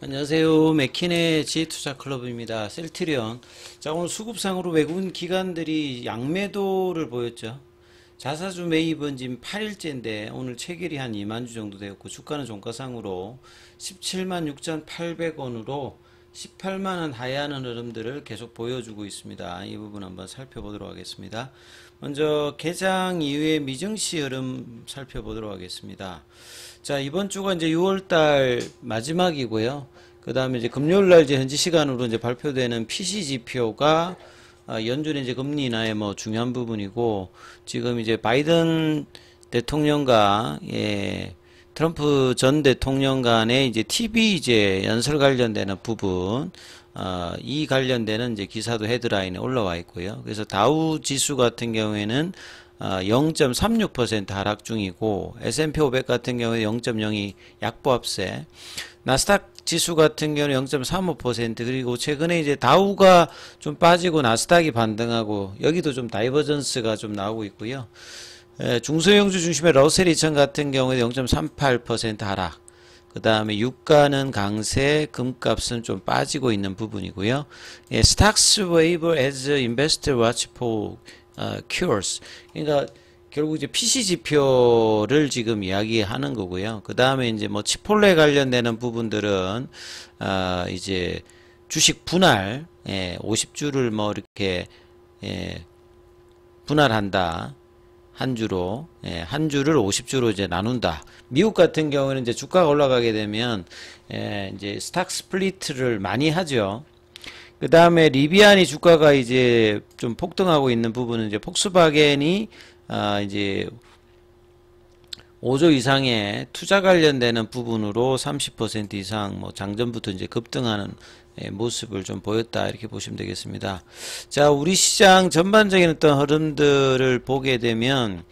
안녕하세요. 맥킨의 지투자클럽입니다. 셀트리온. 자, 오늘 수급상으로 외국인 기관들이 양매도를 보였죠. 자사주 매입은 지금 8일째인데 오늘 체결이 한 2만 주 정도 되었고 주가는 종가상으로 17만 6,800원으로 18만 원 하회하는 흐름들을 계속 보여주고 있습니다. 이 부분 한번 살펴보도록 하겠습니다. 먼저 개장 이후의 미증시 흐름 살펴보도록 하겠습니다. 자, 이번 주가 이제 6월달 마지막이고요. 그 다음에 이제 금요일날 이제 현지 시간으로 이제 발표되는 PC 지표가 연준의 이제 금리 인하의 뭐 중요한 부분이고, 지금 이제 바이든 대통령과 트럼프 전 대통령 간의 이제 TV 이제 연설 관련되는 부분, 이 관련되는 이제 기사도 헤드라인에 올라와 있고요. 그래서 다우 지수 같은 경우에는 0.36% 하락 중이고, S&P 500 같은 경우에 0.02 약보합세, 나스닥 지수 같은 경우는 0.35%, 그리고 최근에 이제 다우가 좀 빠지고 나스닥이 반등하고 여기도 좀 다이버전스가 좀 나오고 있고요. 중소형주 중심의 러셀 2000 같은 경우에 0.38% 하락. 그 다음에 유가는 강세, 금값은 좀 빠지고 있는 부분이고요. Stocks waiver as investor watch for cures. 그러니까 결국 이제 PC 지표를 지금 이야기하는 거고요. 그 다음에 이제 뭐 치폴레 관련되는 부분들은 이제 주식 분할, 50주를 뭐 이렇게 분할한다. 한 주로, 한 주를 50주로 이제 나눈다. 미국 같은 경우는 이제 주가가 올라가게 되면 이제 스탁 스플리트를 많이 하죠. 그 다음에 리비안이 주가가 이제 좀 폭등하고 있는 부분은 이제 폭스바겐이 이제 5조 이상의 투자 관련되는 부분으로 30% 이상 뭐 장전부터 이제 급등하는 모습을 좀 보였다, 이렇게 보시면 되겠습니다. 자, 우리 시장 전반적인 어떤 흐름들을 보게 되면,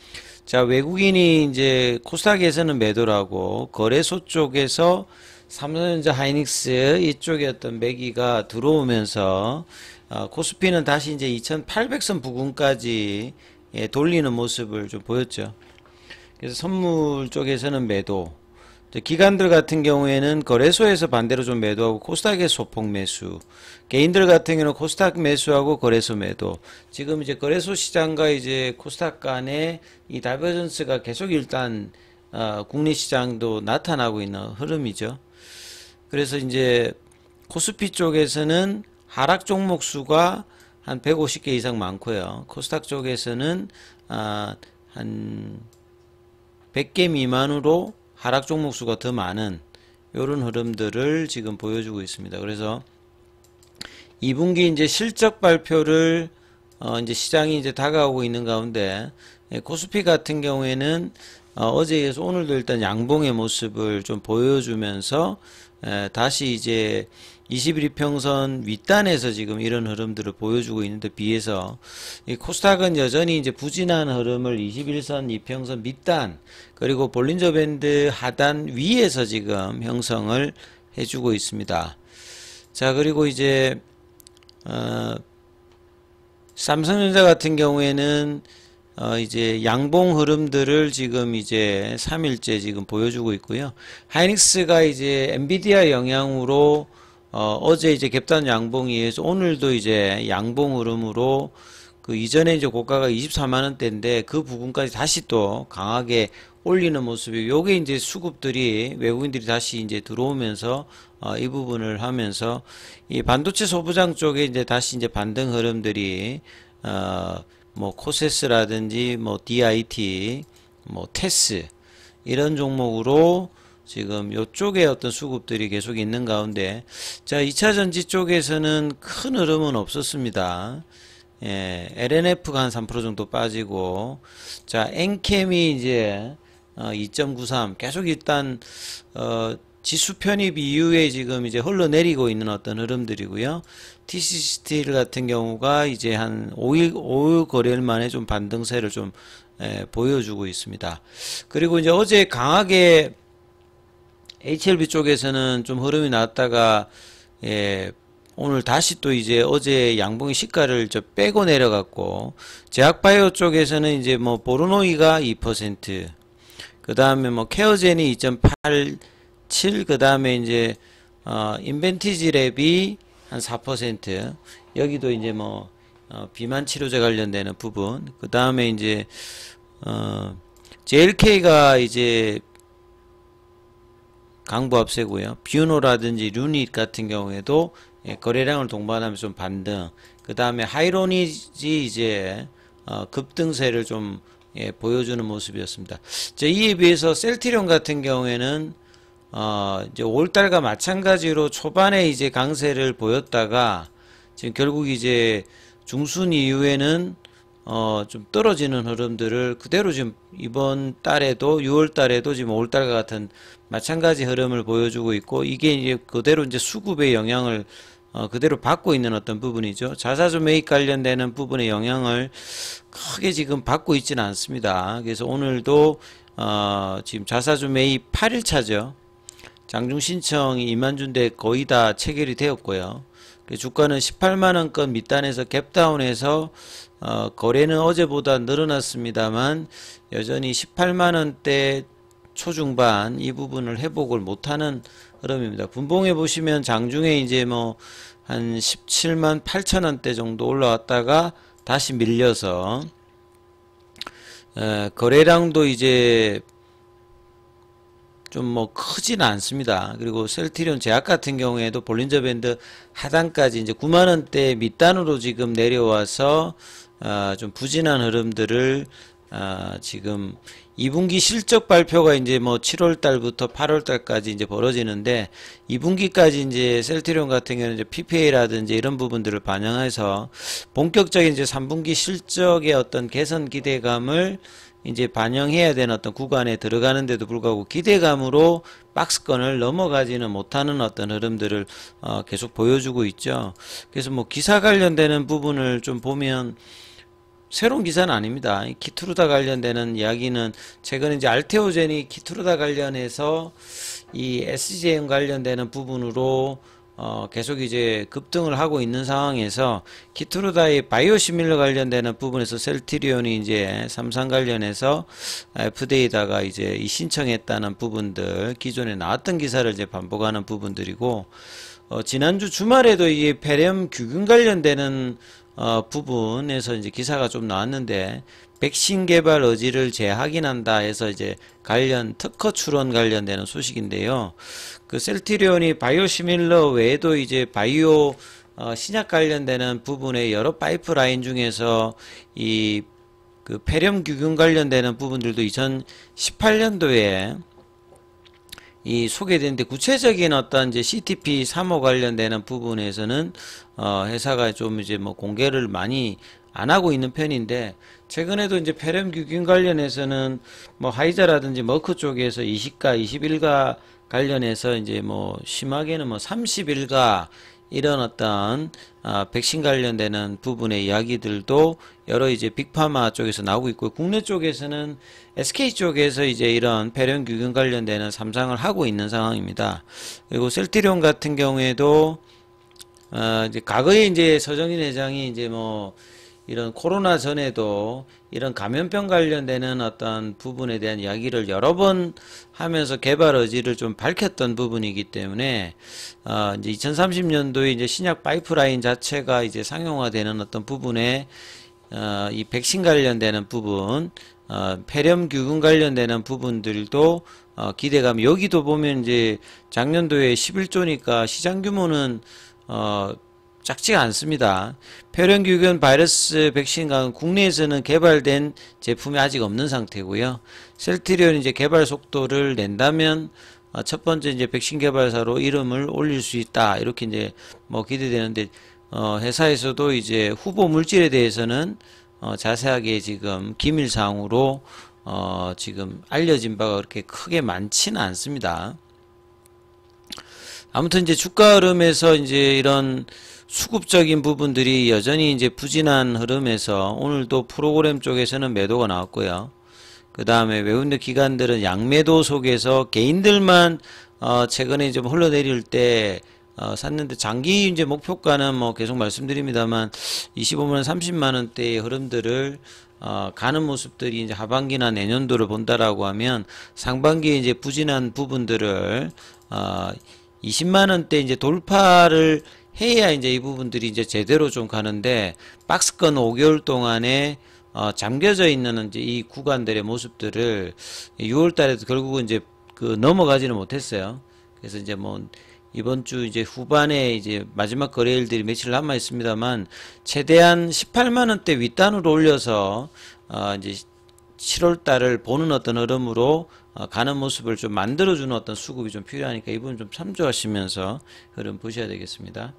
자, 외국인이 이제 코스닥에서는 매도를 하고 거래소 쪽에서 삼성전자, 하이닉스 이쪽에 어떤 매기가 들어오면서 코스피는 다시 이제 2800선 부근까지 돌리는 모습을 좀 보였죠. 그래서 선물 쪽에서는 매도, 기관들 같은 경우에는 거래소에서 반대로 좀 매도하고 코스닥의 소폭 매수, 개인들 같은 경우는 코스닥 매수하고 거래소 매도. 지금 이제 거래소 시장과 이제 코스닥 간의 이 다이버전스가 계속 일단 국내 시장도 나타나고 있는 흐름이죠. 그래서 이제 코스피 쪽에서는 하락 종목 수가 한 150개 이상 많고요. 코스닥 쪽에서는 한 100개 미만으로 하락 종목 수가 더 많은 이런 흐름들을 지금 보여주고 있습니다. 그래서 2분기 이제 실적 발표를 이제 시장이 이제 다가오고 있는 가운데, 코스피 같은 경우에는 어제에 이어서 오늘도 일단 양봉의 모습을 좀 보여주면서 다시 이제 21이평선 윗단에서 지금 이런 흐름들을 보여주고 있는데 비해서 이 코스닥은 여전히 이제 부진한 흐름을 21선 이평선 밑단 그리고 볼린저 밴드 하단 위에서 지금 형성을 해주고 있습니다. 자, 그리고 이제 삼성전자 같은 경우에는 이제 양봉 흐름들을 지금 이제 3일째 지금 보여주고 있고요. 하이닉스가 이제 엔비디아 영향으로 어제 이제 갭단 양봉에 의해서 오늘도 이제 양봉 흐름으로 그 이전에 이제 고가가 24만원대인데 그 부분까지 다시 또 강하게 올리는 모습이, 요게 이제 수급들이 외국인들이 다시 이제 들어오면서 이 부분을 하면서 이 반도체 소부장 쪽에 이제 다시 이제 반등 흐름들이 뭐 코세스라든지 뭐 DIT, 뭐 테스 이런 종목으로 지금 요쪽에 어떤 수급들이 계속 있는 가운데, 자, 2차전지 쪽에서는 큰 흐름은 없었습니다. LNF가 한 3% 정도 빠지고, 자, 엔캠이 이제 2.93 계속 일단 지수 편입 이후에 지금 이제 흘러내리고 있는 어떤 흐름들이고요. TC스틸 같은 경우가 이제 한 5일 거래일 만에 좀 반등세를 좀 보여주고 있습니다. 그리고 이제 어제 강하게 HLB 쪽에서는 좀 흐름이 나왔다가 오늘 다시 또 이제 어제 양봉의 시가를 빼고 내려갔고, 제약바이오 쪽에서는 이제 뭐 보르노이가 2%, 그 다음에 뭐 케어젠이 2.87, 그 다음에 이제 인벤티지 랩이 한 4%, 여기도 이제 뭐 비만 치료제 관련되는 부분, 그 다음에 이제 JLK가 이제 강보합세고요. 뷰노라든지 루닛 같은 경우에도 거래량을 동반하면서 좀 반등. 그 다음에 하이로닛이 이제 급등세를 좀 보여주는 모습이었습니다. 이에 비해서 셀트리온 같은 경우에는 이제 5월달과 마찬가지로 초반에 이제 강세를 보였다가 지금 결국 이제 중순 이후에는 좀 떨어지는 흐름들을 그대로 지금 이번 달에도 6월 달에도 지금 5월 달과 같은 마찬가지 흐름을 보여주고 있고, 이게 이제 그대로 이제 수급의 영향을 그대로 받고 있는 어떤 부분이죠. 자사주 매입 관련되는 부분의 영향을 크게 지금 받고 있지는 않습니다. 그래서 오늘도 지금 자사주 매입 8일차죠. 장중 신청이 2만 주인데 거의 다 체결이 되었고요. 주가는 18만원권 밑단에서 갭다운해서 거래는 어제보다 늘어났습니다만 여전히 18만원대 초중반 이 부분을 회복을 못하는 흐름입니다. 분봉에 보시면 장중에 이제 뭐 한 17만 8천원대 정도 올라왔다가 다시 밀려서 거래량도 이제 좀 뭐 크지는 않습니다. 그리고 셀트리온 제약 같은 경우에도 볼린저 밴드 하단까지 이제 9만원대 밑단으로 지금 내려와서 좀 부진한 흐름들을 지금 2분기 실적 발표가 이제 뭐 7월 달부터 8월 달까지 이제 벌어지는데, 2분기까지 이제 셀트리온 같은 경우는 이제 PPA라든지 이런 부분들을 반영해서 본격적인 이제 3분기 실적의 어떤 개선 기대감을 이제 반영해야 되는 어떤 구간에 들어가는데도 불구하고 기대감으로 박스권을 넘어가지는 못하는 어떤 흐름들을 계속 보여주고 있죠. 그래서 뭐 기사 관련되는 부분을 좀 보면 새로운 기사는 아닙니다. 키트루다 관련되는 이야기는 최근에 이제 알테오젠이 키트루다 관련해서 이 SGM 관련되는 부분으로 계속 이제 급등을 하고 있는 상황에서 키트루다의 바이오시밀러 관련되는 부분에서 셀트리온이 이제 삼성 관련해서 FDA에다가 이제 이 신청했다는 부분들, 기존에 나왔던 기사를 이제 반복하는 부분들이고, 지난주 주말에도 이 폐렴 규균 관련되는 부분에서 이제 기사가 좀 나왔는데, 백신 개발 의지를 재확인한다 해서 이제 관련 특허 출원 관련되는 소식인데요. 그 셀트리온이 바이오시밀러 외에도 이제 바이오 신약 관련되는 부분의 여러 파이프라인 중에서 이 그 폐렴 규균 관련되는 부분들도 2018년도에 이 소개되는데, 구체적인 어떤 이제 CTP 3호 관련되는 부분에서는 회사가 좀 이제 뭐 공개를 많이 안 하고 있는 편인데, 최근에도 이제 폐렴 규균 관련해서는 뭐 화이자라든지 머크 쪽에서 20가, 21가 관련해서 이제 뭐 심하게는 뭐 31가 이런 어떤 백신 관련되는 부분의 이야기들도 여러 이제 빅파마 쪽에서 나오고 있고, 국내 쪽에서는 SK 쪽에서 이제 이런 폐렴 규균 관련되는 삼상을 하고 있는 상황입니다. 그리고 셀트리온 같은 경우에도 이제 과거에 이제 서정진 회장이 이제 뭐 이런 코로나 전에도 이런 감염병 관련되는 어떤 부분에 대한 이야기를 여러 번 하면서 개발 의지를 좀 밝혔던 부분이기 때문에 이제 2030년도에 이제 신약 파이프라인 자체가 이제 상용화되는 어떤 부분에 이 백신 관련되는 부분, 폐렴 규균 관련되는 부분들도 기대감. 여기도 보면 이제 작년도에 11조니까 시장 규모는 작지가 않습니다. 폐렴규균 바이러스 백신과 국내에서는 개발된 제품이 아직 없는 상태고요. 셀트리온 이제 개발 속도를 낸다면 첫 번째 이제 백신 개발사로 이름을 올릴 수 있다, 이렇게 이제 뭐 기대되는데, 회사에서도 이제 후보 물질에 대해서는 자세하게 지금 기밀사항으로 지금 알려진 바가 그렇게 크게 많지는 않습니다. 아무튼 이제 주가 흐름에서 이제 이런 수급적인 부분들이 여전히 이제 부진한 흐름에서 오늘도 프로그램 쪽에서는 매도가 나왔고요. 그 다음에 외국인 기관들은 양매도 속에서 개인들만 최근에 좀 흘러내릴 때 샀는데, 장기 이제 목표가는 뭐 계속 말씀드립니다만 25만원 30만원대의 흐름들을 가는 모습들이 이제 하반기나 내년도를 본다라고 하면 상반기에 이제 부진한 부분들을 20만 원대 이제 돌파를 해야 이제 이 부분들이 이제 제대로 좀 가는데, 박스권 5개월 동안에 잠겨져 있는 이제 이 구간들의 모습들을 6월 달에도 결국은 이제 그 넘어가지는 못했어요. 그래서 이제 뭐 이번 주 이제 후반에 이제 마지막 거래일들이 며칠 남아 있습니다만, 최대한 18만 원대 윗단으로 올려서 이제 7월 달을 보는 어떤 흐름으로 가는 모습을 좀 만들어주는 어떤 수급이 좀 필요하니까 이 부분 좀 참조하시면서 흐름 보셔야 되겠습니다.